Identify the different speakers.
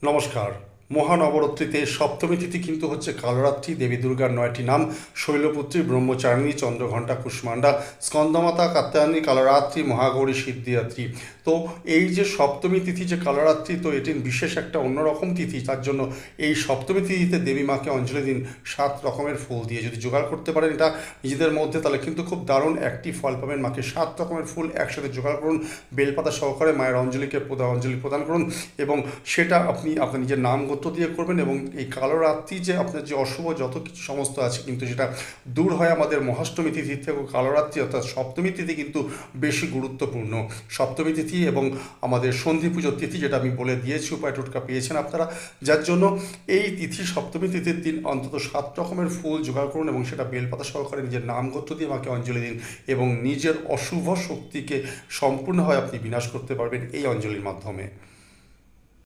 Speaker 1: নমস্কার। মহানবরাত্রিতে সপ্তমী তিথি কিন্তু হচ্ছে কালরাত্রি। দেবী দুর্গার ৯টি নাম: শৈলপুত্রী, ব্রহ্মচারিণী, চন্দ্রঘণ্টা, কুষ্মাণ্ডা, স্কন্দমাতা, কাত্যায়নী, কালরাত্রি, মহাগৌরী, সিদ্ধিদাত্রী। তো এই যে সপ্তমী তিথি যে কালরাত্রি, তো এটি বিশেষ একটা অন্যরকম তিথি। তার জন্য এই সপ্তমী তিথিতে দেবী মাকে অঞ্জলি দিন ৭ রকমের ফুল দিয়ে। যদি জোগাড় করতে পারেন এটা নিজেদের মধ্যে, তাহলে কিন্তু খুব দারুণ একটি ফল পাবেন। মাকে ৭ রকমের ফুল একসাথে জোগাড় করুন, বেলপাতা সহকারে মায়ের অঞ্জলি প্রদান করুন এবং সেটা আপনি আপনার নিজের নাম গোত্র দিয়ে করবেন। এবং এই কালো রাত্রি যে আপনার যে অশুভ যত কিছু সমস্ত আছে, কিন্তু সেটা দূর হয় আমাদের মহাষ্টমী তিথি থেকে। কালো রাত্রি অর্থাৎ সপ্তমী তিথি কিন্তু বেশি গুরুত্বপূর্ণ। সপ্তমী তিথি এবং আমাদের সন্ধি পুজোর তিথি, যেটা আমি বলে দিয়েছি, উপায় টোটকা পেয়েছেন আপনারা। যার জন্য এই তিথি সপ্তমী তিথির দিন অন্তত ৭ রকমের ফুল জোগাড় করুন এবং সেটা বেলপাতা সহকারে নিজের নাম গোত্র দিয়ে মাকে অঞ্জলি দিন এবং নিজের অশুভ শক্তিকে সম্পূর্ণভাবে আপনি বিনাশ করতে পারবেন এই অঞ্জলির মাধ্যমে।